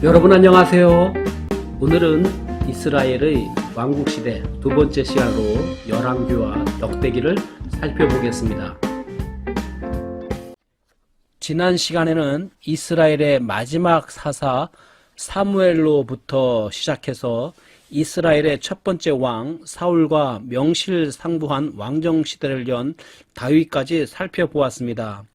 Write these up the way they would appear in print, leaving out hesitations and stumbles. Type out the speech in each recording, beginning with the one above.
여러분 안녕하세요. 오늘은 이스라엘의 왕국시대 두 번째 시간으로 열왕기와 역대기를 살펴보겠습니다. 지난 시간에는 이스라엘의 마지막 사사 사무엘로부터 시작해서 이스라엘의 첫 번째 왕 사울과 명실상부한 왕정시대를 연 다윗까지 살펴보았습니다.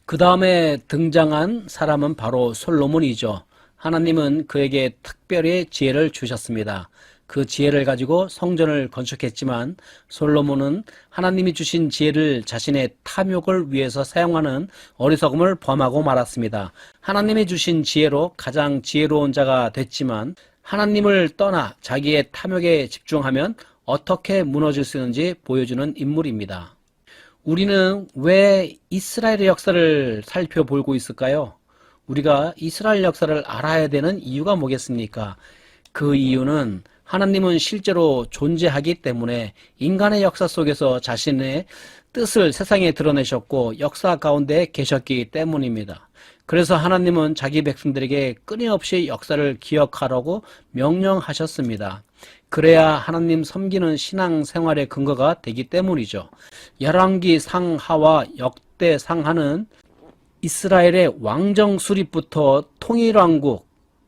그 다음에 등장한 사람은 바로 솔로몬이죠. 하나님은 그에게 특별히 지혜를 주셨습니다. 그 지혜를 가지고 성전을 건축했지만 솔로몬은 하나님이 주신 지혜를 자신의 탐욕을 위해서 사용하는 어리석음을 범하고 말았습니다. 하나님이 주신 지혜로 가장 지혜로운 자가 됐지만 하나님을 떠나 자기의 탐욕에 집중하면 어떻게 무너질 수 있는지 보여주는 인물입니다. 우리는 왜 이스라엘의 역사를 살펴보고 있을까요? 우리가 이스라엘 역사를 알아야 되는 이유가 뭐겠습니까? 그 이유는 하나님은 실제로 존재하기 때문에 인간의 역사 속에서 자신의 뜻을 세상에 드러내셨고 역사 가운데 계셨기 때문입니다. 그래서 하나님은 자기 백성들에게 끊임없이 역사를 기억하라고 명령하셨습니다. 그래야 하나님 섬기는 신앙생활의 근거가 되기 때문이죠. 열왕기 상하와 역대 상하는 이스라엘의 왕정 수립부터 통일왕국,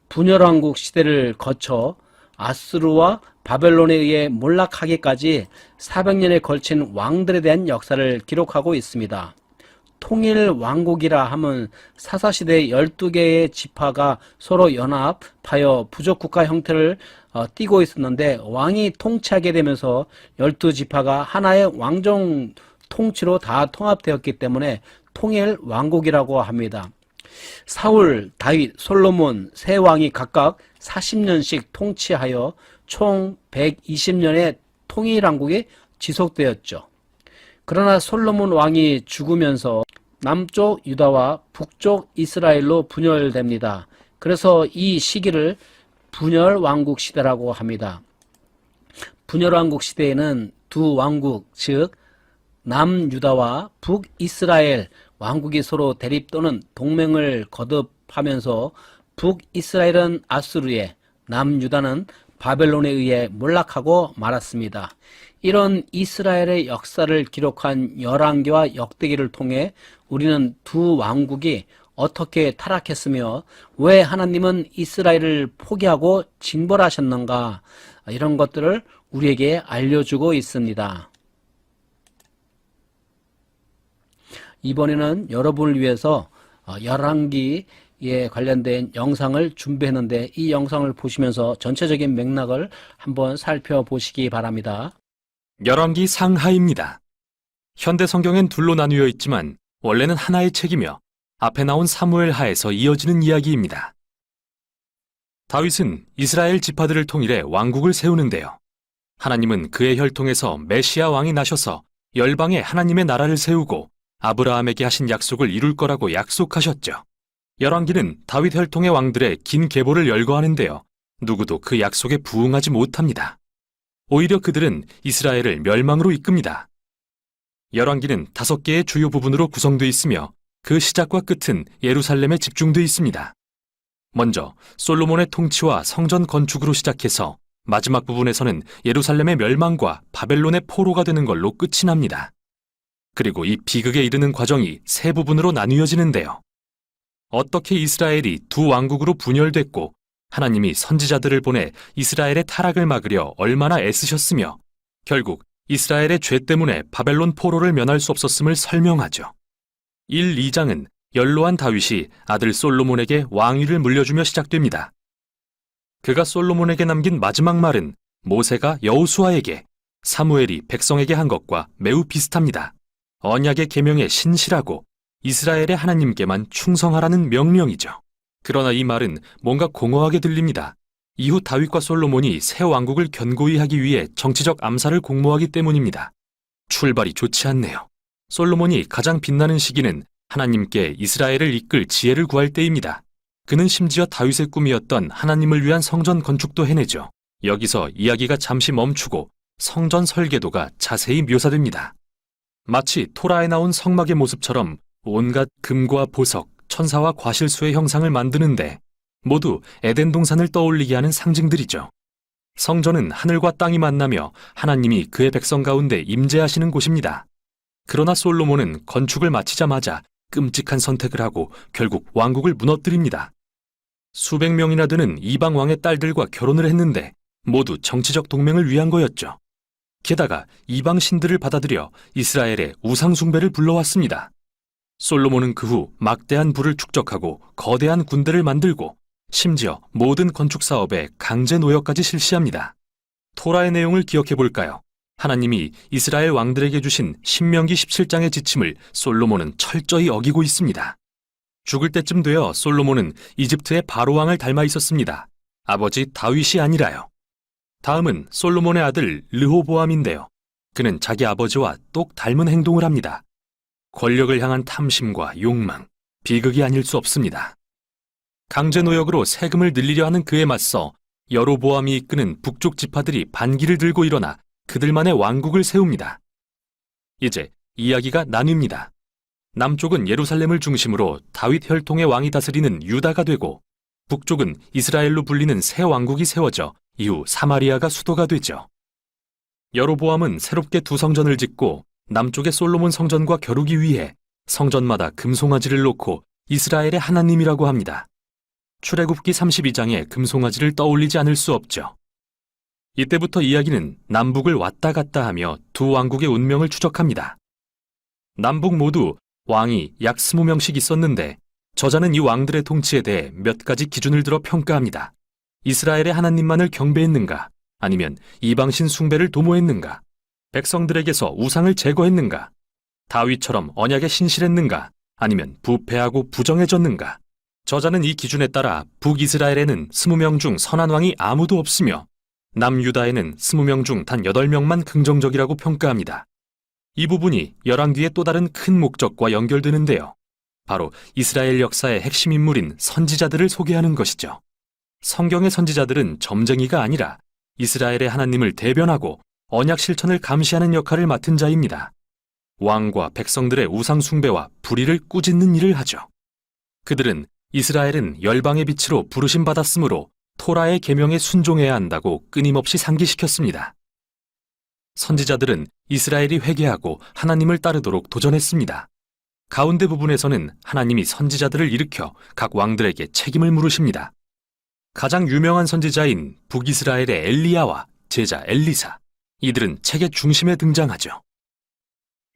분열왕국 시대를 거쳐 아수르와 바벨론에 의해 몰락하기까지 400년에 걸친 왕들에 대한 역사를 기록하고 있습니다. 통일왕국이라 함은 사사시대 12개의 지파가 서로 연합하여 부족국가 형태를 띠고 있었는데 왕이 통치하게 되면서 12지파가 하나의 왕정 통치로 다 통합되었기 때문에 통일왕국이라고 합니다. 사울, 다윗, 솔로몬 세 왕이 각각 40년씩 통치하여 총 120년의 통일왕국이 지속되었죠. 그러나 솔로몬 왕이 죽으면서 남쪽 유다와 북쪽 이스라엘로 분열됩니다. 그래서 이 시기를 분열왕국 시대라고 합니다. 분열왕국 시대에는 두 왕국, 즉 남유다와 북이스라엘 왕국이 서로 대립 또는 동맹을 거듭하면서 북이스라엘은 아수르에, 남유다는 바벨론에 의해 몰락하고 말았습니다. 이런 이스라엘의 역사를 기록한 열왕기와 역대기를 통해 우리는 두 왕국이 어떻게 타락했으며 왜 하나님은 이스라엘을 포기하고 징벌하셨는가, 이런 것들을 우리에게 알려주고 있습니다. 이번에는 여러분을 위해서 열왕기에 관련된 영상을 준비했는데 이 영상을 보시면서 전체적인 맥락을 한번 살펴보시기 바랍니다. 열왕기 상하입니다. 현대 성경엔 둘로 나누어 있지만 원래는 하나의 책이며 앞에 나온 사무엘 하에서 이어지는 이야기입니다. 다윗은 이스라엘 지파들을 통일해 왕국을 세우는데요. 하나님은 그의 혈통에서 메시아 왕이 나셔서 열방에 하나님의 나라를 세우고 아브라함에게 하신 약속을 이룰 거라고 약속하셨죠. 열왕기는 다윗 혈통의 왕들의 긴 계보를 열거하는데요. 누구도 그 약속에 부응하지 못합니다. 오히려 그들은 이스라엘을 멸망으로 이끕니다. 열왕기는 5개의 주요 부분으로 구성되어 있으며 그 시작과 끝은 예루살렘에 집중되어 있습니다. 먼저 솔로몬의 통치와 성전 건축으로 시작해서 마지막 부분에서는 예루살렘의 멸망과 바벨론의 포로가 되는 걸로 끝이 납니다. 그리고 이 비극에 이르는 과정이 세 부분으로 나뉘어지는데요. 어떻게 이스라엘이 두 왕국으로 분열됐고 하나님이 선지자들을 보내 이스라엘의 타락을 막으려 얼마나 애쓰셨으며 결국 이스라엘의 죄 때문에 바벨론 포로를 면할 수 없었음을 설명하죠. 1, 2장은 연로한 다윗이 아들 솔로몬에게 왕위를 물려주며 시작됩니다. 그가 솔로몬에게 남긴 마지막 말은 모세가 여호수아에게, 사무엘이 백성에게 한 것과 매우 비슷합니다. 언약의 계명에 신실하고 이스라엘의 하나님께만 충성하라는 명령이죠. 그러나 이 말은 뭔가 공허하게 들립니다. 이후 다윗과 솔로몬이 새 왕국을 견고히 하기 위해 정치적 암살을 공모하기 때문입니다. 출발이 좋지 않네요. 솔로몬이 가장 빛나는 시기는 하나님께 이스라엘을 이끌 지혜를 구할 때입니다. 그는 심지어 다윗의 꿈이었던 하나님을 위한 성전 건축도 해내죠. 여기서 이야기가 잠시 멈추고 성전 설계도가 자세히 묘사됩니다. 마치 토라에 나온 성막의 모습처럼 온갖 금과 보석, 천사와 과실수의 형상을 만드는데 모두 에덴 동산을 떠올리게 하는 상징들이죠. 성전은 하늘과 땅이 만나며 하나님이 그의 백성 가운데 임재하시는 곳입니다. 그러나 솔로몬은 건축을 마치자마자 끔찍한 선택을 하고 결국 왕국을 무너뜨립니다. 수백 명이나 되는 이방 왕의 딸들과 결혼을 했는데 모두 정치적 동맹을 위한 거였죠. 게다가 이방 신들을 받아들여 이스라엘의 우상 숭배를 불러왔습니다. 솔로몬은 그 후 막대한 부를 축적하고 거대한 군대를 만들고 심지어 모든 건축 사업에 강제 노역까지 실시합니다. 토라의 내용을 기억해 볼까요? 하나님이 이스라엘 왕들에게 주신 신명기 17장의 지침을 솔로몬은 철저히 어기고 있습니다. 죽을 때쯤 되어 솔로몬은 이집트의 바로 왕을 닮아 있었습니다. 아버지 다윗이 아니라요. 다음은 솔로몬의 아들 르호보암인데요. 그는 자기 아버지와 똑 닮은 행동을 합니다. 권력을 향한 탐심과 욕망, 비극이 아닐 수 없습니다. 강제 노역으로 세금을 늘리려 하는 그에 맞서 여로보암이 이끄는 북쪽 지파들이 반기를 들고 일어나 그들만의 왕국을 세웁니다. 이제 이야기가 나뉩니다. 남쪽은 예루살렘을 중심으로 다윗 혈통의 왕이 다스리는 유다가 되고 북쪽은 이스라엘로 불리는 새 왕국이 세워져 이후 사마리아가 수도가 되죠. 여로보암은 새롭게 두 성전을 짓고 남쪽의 솔로몬 성전과 겨루기 위해 성전마다 금송아지를 놓고 이스라엘의 하나님이라고 합니다. 출애굽기 32장에 금송아지를 떠올리지 않을 수 없죠. 이때부터 이야기는 남북을 왔다 갔다 하며 두 왕국의 운명을 추적합니다. 남북 모두 왕이 약 20명씩 있었는데 저자는 이 왕들의 통치에 대해 몇 가지 기준을 들어 평가합니다. 이스라엘의 하나님만을 경배했는가? 아니면 이방신 숭배를 도모했는가? 백성들에게서 우상을 제거했는가? 다윗처럼 언약에 신실했는가? 아니면 부패하고 부정해졌는가? 저자는 이 기준에 따라 북이스라엘에는 20명 중 선한 왕이 아무도 없으며 남유다에는 20명 중 단 8명만 긍정적이라고 평가합니다. 이 부분이 열왕기의 또 다른 큰 목적과 연결되는데요. 바로 이스라엘 역사의 핵심 인물인 선지자들을 소개하는 것이죠. 성경의 선지자들은 점쟁이가 아니라 이스라엘의 하나님을 대변하고 언약 실천을 감시하는 역할을 맡은 자입니다. 왕과 백성들의 우상 숭배와 불의를 꾸짖는 일을 하죠. 그들은 이스라엘은 열방의 빛으로 부르심 받았으므로 토라의 계명에 순종해야 한다고 끊임없이 상기시켰습니다. 선지자들은 이스라엘이 회개하고 하나님을 따르도록 도전했습니다. 가운데 부분에서는 하나님이 선지자들을 일으켜 각 왕들에게 책임을 물으십니다. 가장 유명한 선지자인 북이스라엘의 엘리야와 제자 엘리사, 이들은 책의 중심에 등장하죠.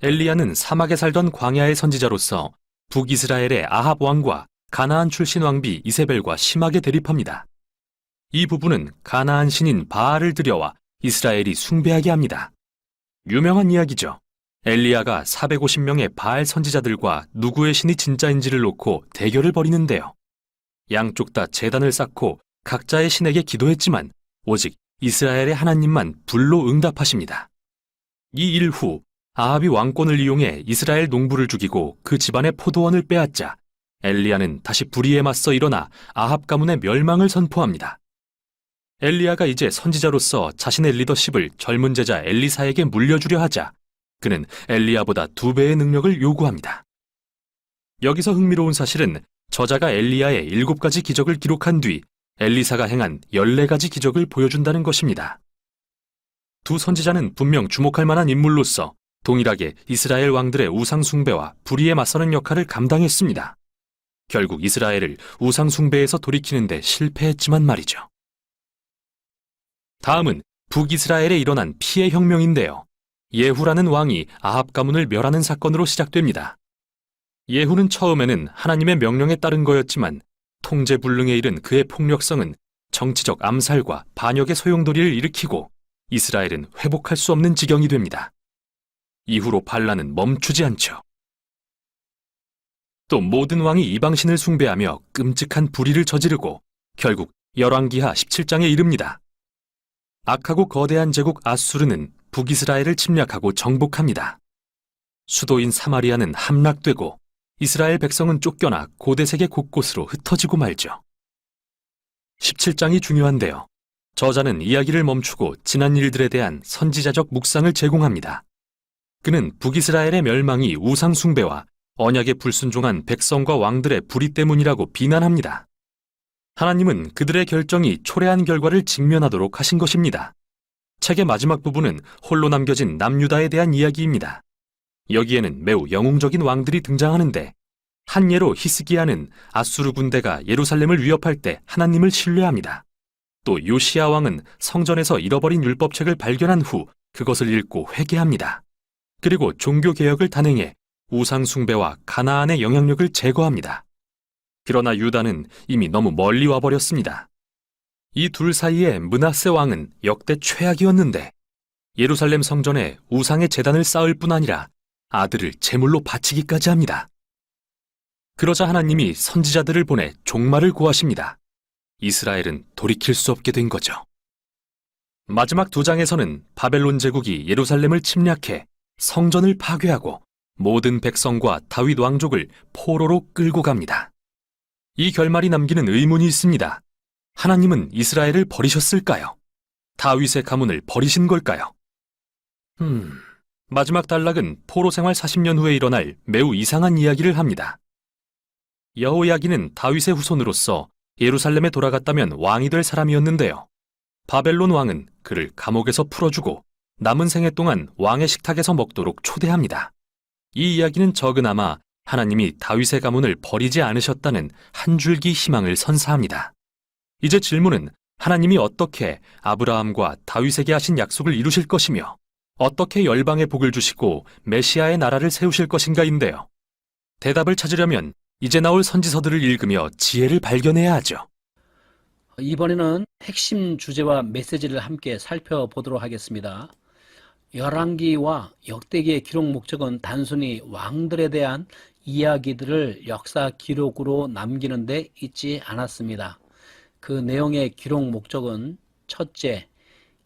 엘리야는 사막에 살던 광야의 선지자로서 북이스라엘의 아합 왕과 가나안 출신 왕비 이세벨과 심하게 대립합니다. 이 부부는 가나안 신인 바알을 들여와 이스라엘이 숭배하게 합니다. 유명한 이야기죠. 엘리야가 450명의 바알 선지자들과 누구의 신이 진짜인지를 놓고 대결을 벌이는데요. 양쪽 다 제단을 쌓고 각자의 신에게 기도했지만 오직 이스라엘의 하나님만 불로 응답하십니다. 이 일 후 아합이 왕권을 이용해 이스라엘 농부를 죽이고 그 집안의 포도원을 빼앗자 엘리야는 다시 불의에 맞서 일어나 아합 가문의 멸망을 선포합니다. 엘리야가 이제 선지자로서 자신의 리더십을 젊은 제자 엘리사에게 물려주려 하자 그는 엘리야보다 2배의 능력을 요구합니다. 여기서 흥미로운 사실은 저자가 엘리야의 7가지 기적을 기록한 뒤 엘리사가 행한 14가지 기적을 보여준다는 것입니다. 두 선지자는 분명 주목할 만한 인물로서 동일하게 이스라엘 왕들의 우상 숭배와 불의에 맞서는 역할을 감당했습니다. 결국 이스라엘을 우상 숭배에서 돌이키는 데 실패했지만 말이죠. 다음은 북이스라엘에 일어난 피해 혁명인데요. 예후라는 왕이 아합 가문을 멸하는 사건으로 시작됩니다. 예후는 처음에는 하나님의 명령에 따른 거였지만 통제불능에 이른 그의 폭력성은 정치적 암살과 반역의 소용돌이를 일으키고 이스라엘은 회복할 수 없는 지경이 됩니다. 이후로 반란은 멈추지 않죠. 또 모든 왕이 이방신을 숭배하며 끔찍한 불의를 저지르고 결국 열왕기하 17장에 이릅니다. 악하고 거대한 제국 아수르는 북이스라엘을 침략하고 정복합니다. 수도인 사마리아는 함락되고 이스라엘 백성은 쫓겨나 고대 세계 곳곳으로 흩어지고 말죠. 17장이 중요한데요. 저자는 이야기를 멈추고 지난 일들에 대한 선지자적 묵상을 제공합니다. 그는 북이스라엘의 멸망이 우상 숭배와 언약에 불순종한 백성과 왕들의 불의 때문이라고 비난합니다. 하나님은 그들의 결정이 초래한 결과를 직면하도록 하신 것입니다. 책의 마지막 부분은 홀로 남겨진 남유다에 대한 이야기입니다. 여기에는 매우 영웅적인 왕들이 등장하는데, 한 예로 히스기야는 아수르 군대가 예루살렘을 위협할 때 하나님을 신뢰합니다. 또 요시야 왕은 성전에서 잃어버린 율법책을 발견한 후 그것을 읽고 회개합니다. 그리고 종교개혁을 단행해 우상 숭배와 가나안의 영향력을 제거합니다. 그러나 유다는 이미 너무 멀리 와버렸습니다. 이 둘 사이에 므낫세 왕은 역대 최악이었는데, 예루살렘 성전에 우상의 제단을 쌓을 뿐 아니라 아들을 제물로 바치기까지 합니다. 그러자 하나님이 선지자들을 보내 종말을 고하십니다. 이스라엘은 돌이킬 수 없게 된 거죠. 마지막 2장에서는 바벨론 제국이 예루살렘을 침략해 성전을 파괴하고 모든 백성과 다윗 왕족을 포로로 끌고 갑니다. 이 결말이 남기는 의문이 있습니다. 하나님은 이스라엘을 버리셨을까요? 다윗의 가문을 버리신 걸까요? 마지막 단락은 포로 생활 40년 후에 일어날 매우 이상한 이야기를 합니다. 여호야긴은 다윗의 후손으로서 예루살렘에 돌아갔다면 왕이 될 사람이었는데요. 바벨론 왕은 그를 감옥에서 풀어주고 남은 생애 동안 왕의 식탁에서 먹도록 초대합니다. 이 이야기는 적으나마 하나님이 다윗의 가문을 버리지 않으셨다는 한 줄기 희망을 선사합니다. 이제 질문은 하나님이 어떻게 아브라함과 다윗에게 하신 약속을 이루실 것이며 어떻게 열방에 복을 주시고 메시아의 나라를 세우실 것인가인데요. 대답을 찾으려면 이제 나올 선지서들을 읽으며 지혜를 발견해야 하죠. 이번에는 핵심 주제와 메시지를 함께 살펴보도록 하겠습니다. 열왕기와 역대기의 기록 목적은 단순히 왕들에 대한 이야기들을 역사 기록으로 남기는 데 있지 않았습니다. 그 내용의 기록 목적은 첫째,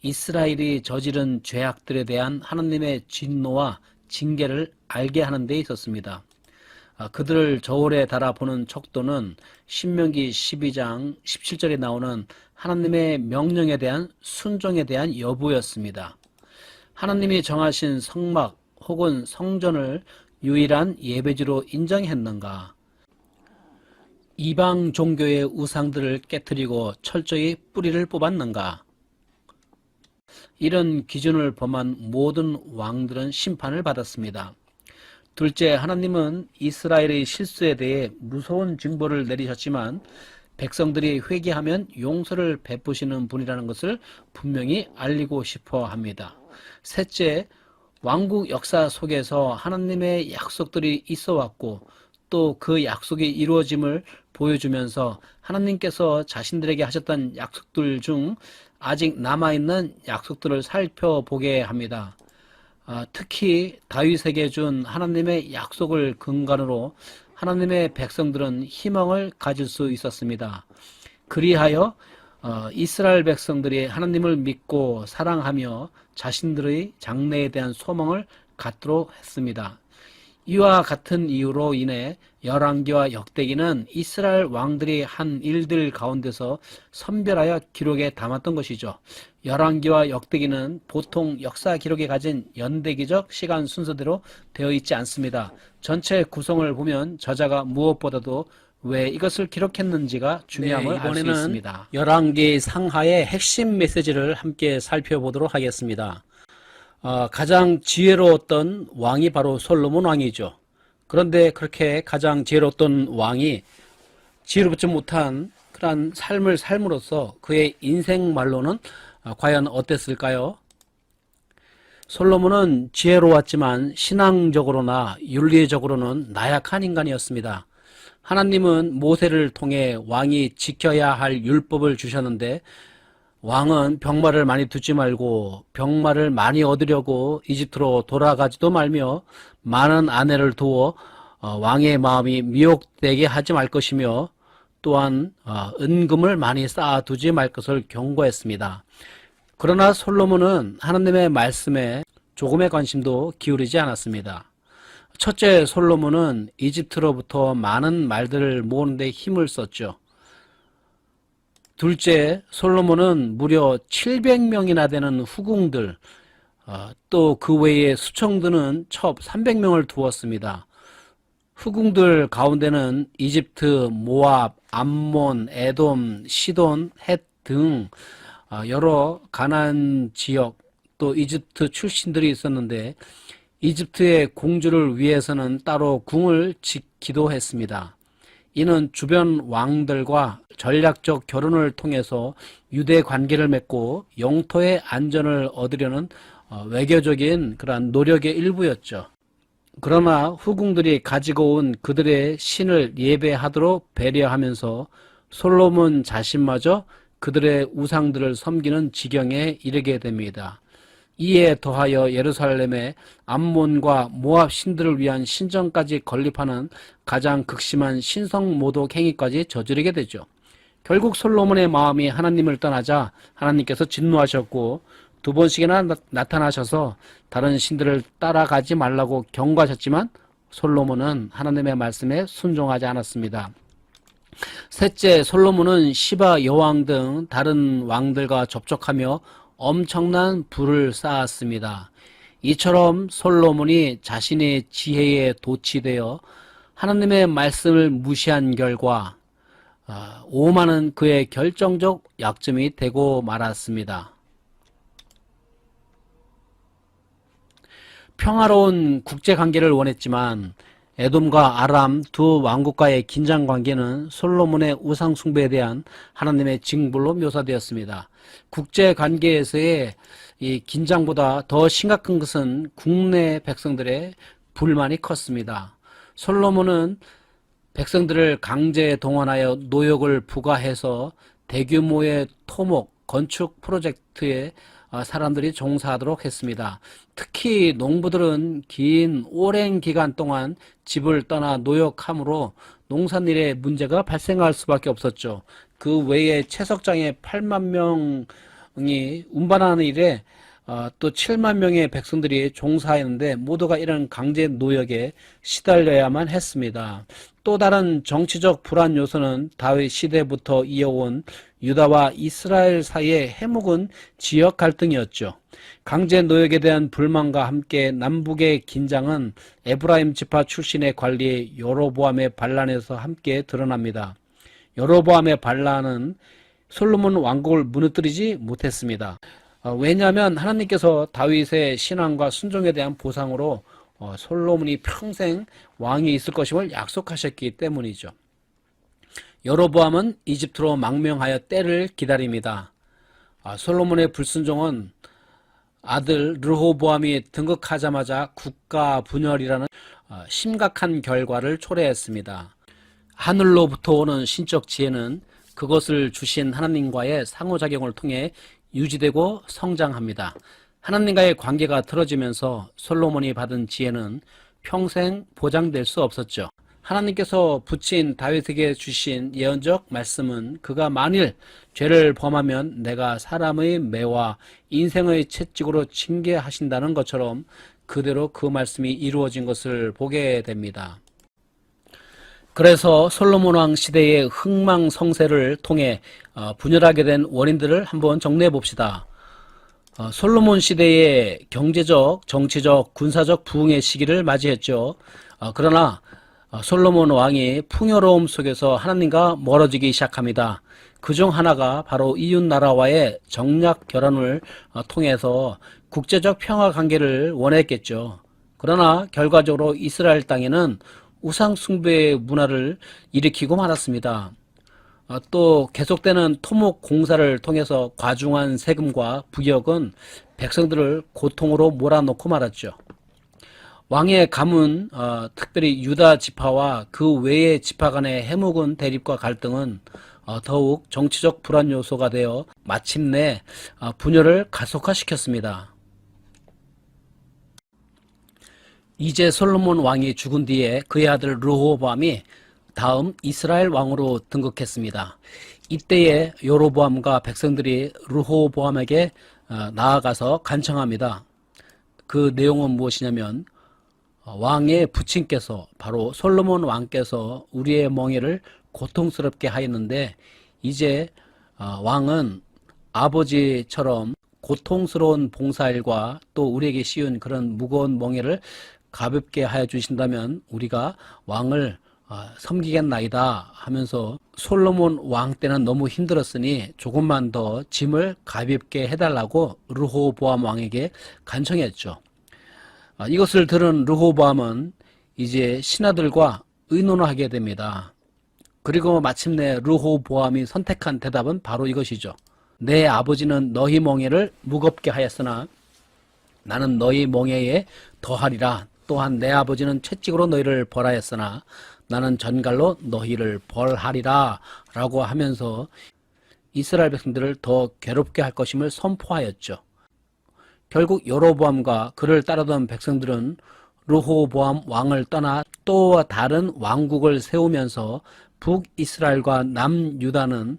이스라엘이 저지른 죄악들에 대한 하나님의 진노와 징계를 알게 하는 데 있었습니다. 그들을 저울에 달아보는 척도는 신명기 12장 17절에 나오는 하나님의 명령에 대한 순종에 대한 여부였습니다. 하나님이 정하신 성막 혹은 성전을 유일한 예배지로 인정했는가? 이방 종교의 우상들을 깨뜨리고 철저히 뿌리를 뽑았는가? 이런 기준을 범한 모든 왕들은 심판을 받았습니다. 둘째, 하나님은 이스라엘의 실수에 대해 무서운 징벌을 내리셨지만 백성들이 회개하면 용서를 베푸시는 분이라는 것을 분명히 알리고 싶어 합니다. 셋째, 왕국 역사 속에서 하나님의 약속들이 있어 왔고 또 그 약속이 이루어짐을 보여주면서 하나님께서 자신들에게 하셨던 약속들 중 아직 남아있는 약속들을 살펴보게 합니다. 특히 다윗에게 준 하나님의 약속을 근간으로 하나님의 백성들은 희망을 가질 수 있었습니다. 그리하여 이스라엘 백성들이 하나님을 믿고 사랑하며 자신들의 장래에 대한 소망을 갖도록 했습니다. 이와 같은 이유로 인해 열왕기와 역대기는 이스라엘 왕들이 한 일들 가운데서 선별하여 기록에 담았던 것이죠. 열왕기와 역대기는 보통 역사 기록에 가진 연대기적 시간 순서대로 되어 있지 않습니다. 전체 구성을 보면 저자가 무엇보다도 왜 이것을 기록했는지가 중요함을 알 수 있습니다. 열왕기 상하의 핵심 메시지를 함께 살펴보도록 하겠습니다. 가장 지혜로웠던 왕이 바로 솔로몬 왕이죠. 그런데 그렇게 가장 지혜로웠던 왕이 지혜롭지 못한 그러한 삶을 삶으로써 그의 인생말로는 과연 어땠을까요? 솔로몬은 지혜로웠지만 신앙적으로나 윤리적으로는 나약한 인간이었습니다. 하나님은 모세를 통해 왕이 지켜야 할 율법을 주셨는데 왕은 병마를 많이 두지 말고 병마를 많이 얻으려고 이집트로 돌아가지도 말며 많은 아내를 두어 왕의 마음이 미혹되게 하지 말 것이며 또한 은금을 많이 쌓아두지 말 것을 경고했습니다. 그러나 솔로몬은 하나님의 말씀에 조금의 관심도 기울이지 않았습니다. 첫째, 솔로몬은 이집트로부터 많은 말들을 모으는 데 힘을 썼죠. 둘째, 솔로몬은 무려 700명이나 되는 후궁들, 또 그 외에 수청드는 첩 300명을 두었습니다. 후궁들 가운데는 이집트, 모압, 암몬, 에돔, 시돈, 헷 등 여러 가나안 지역 또 이집트 출신들이 있었는데 이집트의 공주를 위해서는 따로 궁을 짓기도 했습니다. 이는 주변 왕들과 전략적 결혼을 통해서 유대 관계를 맺고 영토의 안전을 얻으려는 외교적인 그러한 노력의 일부였죠. 그러나 후궁들이 가지고 온 그들의 신을 예배하도록 배려하면서 솔로몬 자신마저 그들의 우상들을 섬기는 지경에 이르게 됩니다. 이에 더하여 예루살렘에 암몬과 모압 신들을 위한 신전까지 건립하는 가장 극심한 신성모독 행위까지 저지르게 되죠. 결국 솔로몬의 마음이 하나님을 떠나자 하나님께서 진노하셨고 두 번씩이나 나타나셔서 다른 신들을 따라가지 말라고 경고하셨지만 솔로몬은 하나님의 말씀에 순종하지 않았습니다. 셋째, 솔로몬은 시바 여왕 등 다른 왕들과 접촉하며 엄청난 부를 쌓았습니다. 이처럼 솔로몬이 자신의 지혜에 도취되어 하나님의 말씀을 무시한 결과 오만은 그의 결정적 약점이 되고 말았습니다. 평화로운 국제관계를 원했지만 에돔과 아람 두 왕국과의 긴장관계는 솔로몬의 우상 숭배에 대한 하나님의 징벌로 묘사되었습니다. 국제관계에서의 이 긴장보다 더 심각한 것은 국내 백성들의 불만이 컸습니다. 솔로몬은 백성들을 강제 동원하여 노역을 부과해서 대규모의 토목, 건축 프로젝트에 사람들이 종사하도록 했습니다. 특히 농부들은 긴 오랜 기간 동안 집을 떠나 노역함으로 농산일에 문제가 발생할 수밖에 없었죠. 그 외에 채석장에 8만 명이 운반하는 일에 또 7만 명의 백성들이 종사했는데 모두가 이런 강제 노역에 시달려야만 했습니다. 또 다른 정치적 불안 요소는 다윗 시대부터 이어온 유다와 이스라엘 사이의 해묵은 지역 갈등이었죠. 강제 노역에 대한 불만과 함께 남북의 긴장은 에브라임 지파 출신의 관리 여로보암의 반란에서 함께 드러납니다. 여로보암의 반란은 솔로몬 왕국을 무너뜨리지 못했습니다. 왜냐하면 하나님께서 다윗의 신앙과 순종에 대한 보상으로 솔로몬이 평생 왕이 있을 것임을 약속하셨기 때문이죠. 여로보암은 이집트로 망명하여 때를 기다립니다. 솔로몬의 불순종은 아들 르호보암이 등극하자마자 국가 분열이라는 심각한 결과를 초래했습니다. 하늘로부터 오는 신적 지혜는 그것을 주신 하나님과의 상호작용을 통해 유지되고 성장합니다. 하나님과의 관계가 틀어지면서 솔로몬이 받은 지혜는 평생 보장될 수 없었죠. 하나님께서 붙인 다윗에게 주신 예언적 말씀은 그가 만일 죄를 범하면 내가 사람의 매와 인생의 채찍으로 징계하신다는 것처럼 그대로 그 말씀이 이루어진 것을 보게 됩니다. 그래서 솔로몬 왕 시대의 흥망성쇠를 통해 분열하게 된 원인들을 한번 정리해 봅시다. 솔로몬 시대의 경제적, 정치적, 군사적 부흥의 시기를 맞이했죠. 그러나 솔로몬 왕이 풍요로움 속에서 하나님과 멀어지기 시작합니다. 그중 하나가 바로 이웃 나라와의 정략 결혼을 통해서 국제적 평화 관계를 원했겠죠. 그러나 결과적으로 이스라엘 땅에는 우상 숭배의 문화를 일으키고 말았습니다. 또 계속되는 토목 공사를 통해서 과중한 세금과 부역은 백성들을 고통으로 몰아넣고 말았죠. 왕의 가문, 특별히 유다 지파와 그 외의 지파 간의 해묵은 대립과 갈등은 더욱 정치적 불안 요소가 되어 마침내 분열을 가속화시켰습니다. 이제 솔로몬 왕이 죽은 뒤에 그의 아들 르호보암이 다음 이스라엘 왕으로 등극했습니다. 이때에 여로보암과 백성들이 르호보암에게 나아가서 간청합니다. 그 내용은 무엇이냐면 왕의 부친께서 바로 솔로몬 왕께서 우리의 멍에를 고통스럽게 하였는데 이제 왕은 아버지처럼 고통스러운 봉사일과 또 우리에게 씌운 그런 무거운 멍에를 가볍게 하여 주신다면 우리가 왕을 섬기겠나이다 하면서 솔로몬 왕 때는 너무 힘들었으니 조금만 더 짐을 가볍게 해달라고 르호보암 왕에게 간청했죠. 이것을 들은 르호보암은 이제 신하들과 의논을 하게 됩니다. 그리고 마침내 르호보암이 선택한 대답은 바로 이것이죠. 내 아버지는 너희 멍에를 무겁게 하였으나 나는 너희 멍에에 더하리라. 또한 내 아버지는 채찍으로 너희를 벌하였으나 나는 전갈로 너희를 벌하리라 라고 하면서 이스라엘 백성들을 더 괴롭게 할 것임을 선포하였죠. 결국 여로보암과 그를 따르던 백성들은 르호보암 왕을 떠나 또 다른 왕국을 세우면서 북이스라엘과 남유다는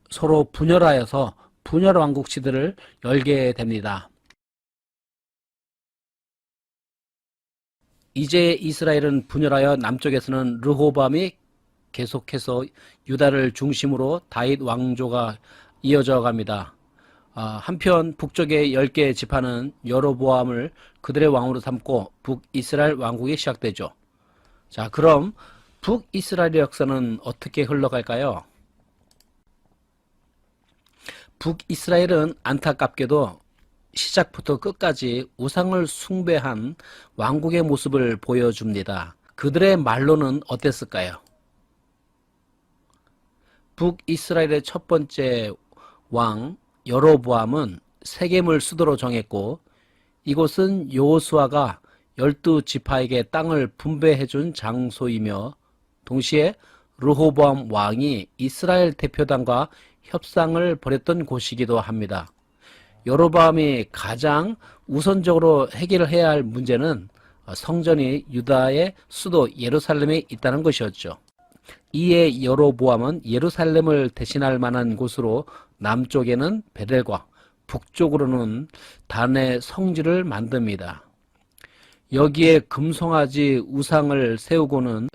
서로 분열하여서 분열 왕국 시대를 열게 됩니다. 이제 이스라엘은 분열하여 남쪽에서는 르호보암이 계속해서 유다를 중심으로 다윗 왕조가 이어져 갑니다. 한편 북쪽의 10개의 지파는 여로보암을 그들의 왕으로 삼고 북이스라엘 왕국이 시작되죠. 자, 그럼 북이스라엘의 역사는 어떻게 흘러갈까요? 북이스라엘은 안타깝게도 시작부터 끝까지 우상을 숭배한 왕국의 모습을 보여줍니다. 그들의 말로는 어땠을까요? 북이스라엘의 첫 번째 왕 여로보암은 세겜을 수도로 정했고 이곳은 여호수아가 12지파에게 땅을 분배해준 장소이며 동시에 르호보암 왕이 이스라엘 대표단과 협상을 벌였던 곳이기도 합니다. 여로보암이 가장 우선적으로 해결해야 할 문제는 성전이 유다의 수도 예루살렘에 있다는 것이었죠. 이에 여로보암은 예루살렘을 대신할 만한 곳으로 남쪽에는 베델과 북쪽으로는 단의 성지를 만듭니다. 여기에 금송아지 우상을 세우고는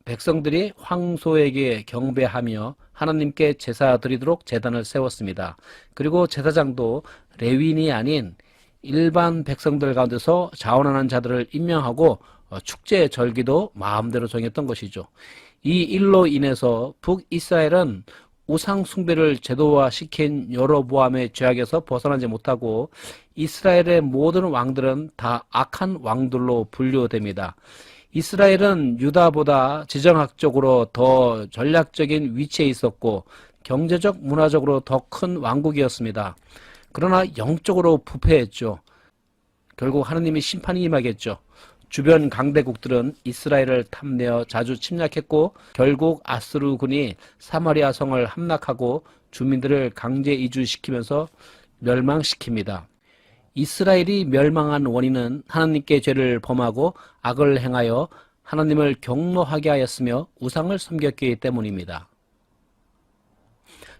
백성들이 황소에게 경배하며 하나님께 제사 드리도록 제단을 세웠습니다. 그리고 제사장도 레위인이 아닌 일반 백성들 가운데서 자원하는 자들을 임명하고 축제 절기도 마음대로 정했던 것이죠. 이 일로 인해서 북이스라엘은 우상 숭배를 제도화시킨 여로보암의 죄악에서 벗어나지 못하고 이스라엘의 모든 왕들은 다 악한 왕들로 분류됩니다. 이스라엘은 유다보다 지정학적으로 더 전략적인 위치에 있었고 경제적, 문화적으로 더 큰 왕국이었습니다. 그러나 영적으로 부패했죠. 결국 하느님이 심판이 임하겠죠. 주변 강대국들은 이스라엘을 탐내어 자주 침략했고 결국 아수르군이 사마리아 성을 함락하고 주민들을 강제 이주시키면서 멸망시킵니다. 이스라엘이 멸망한 원인은 하나님께 죄를 범하고 악을 행하여 하나님을 경노하게 하였으며 우상을 섬겼기 때문입니다.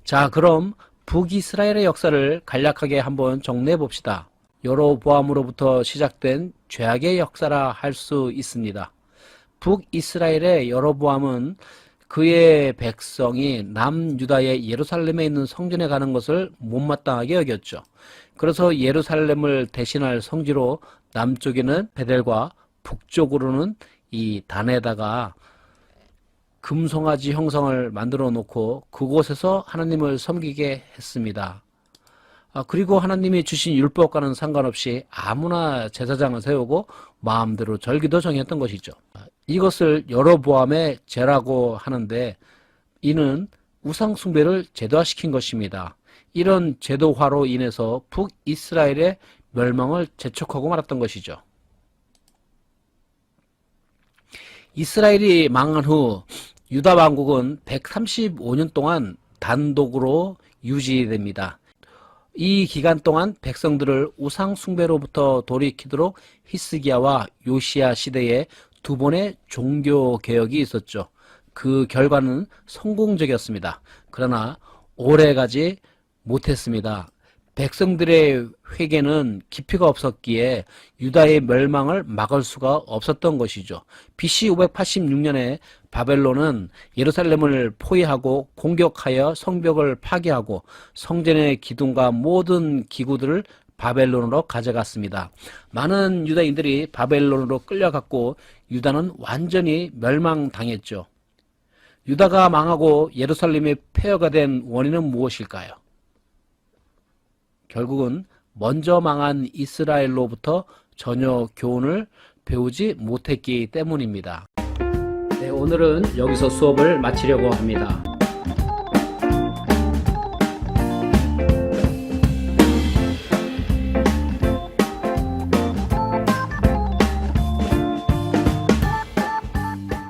자, 그럼 북이스라엘의 역사를 간략하게 한번 정리해 봅시다. 여로보암으로부터 시작된 죄악의 역사라 할 수 있습니다. 북이스라엘의 여로보암은 그의 백성이 남유다의 예루살렘에 있는 성전에 가는 것을 못마땅하게 여겼죠. 그래서 예루살렘을 대신할 성지로 남쪽에는 베델과 북쪽으로는 이 단에다가 금송아지 형상을 만들어 놓고 그곳에서 하나님을 섬기게 했습니다. 그리고 하나님이 주신 율법과는 상관없이 아무나 제사장을 세우고 마음대로 절기도 정했던 것이죠. 이것을 여로보암의 죄라고 하는데 이는 우상 숭배를 제도화시킨 것입니다. 이런 제도화로 인해서 북이스라엘의 멸망을 재촉하고 말았던 것이죠. 이스라엘이 망한 후 유다 왕국은 135년 동안 단독으로 유지됩니다. 이 기간 동안 백성들을 우상 숭배로부터 돌이키도록 히스기야와 요시야 시대에 두 번의 종교 개혁이 있었죠. 그 결과는 성공적이었습니다. 그러나 오래가지 못했습니다. 백성들의 회개는 깊이가 없었기에 유다의 멸망을 막을 수가 없었던 것이죠. BC 586년에 바벨론은 예루살렘을 포위하고 공격하여 성벽을 파괴하고 성전의 기둥과 모든 기구들을 바벨론으로 가져갔습니다. 많은 유다인들이 바벨론으로 끌려갔고 유다는 완전히 멸망당했죠. 유다가 망하고 예루살렘이 폐허가 된 원인은 무엇일까요? 결국은 먼저 망한 이스라엘로부터 전혀 교훈을 배우지 못했기 때문입니다. 네, 오늘은 여기서 수업을 마치려고 합니다.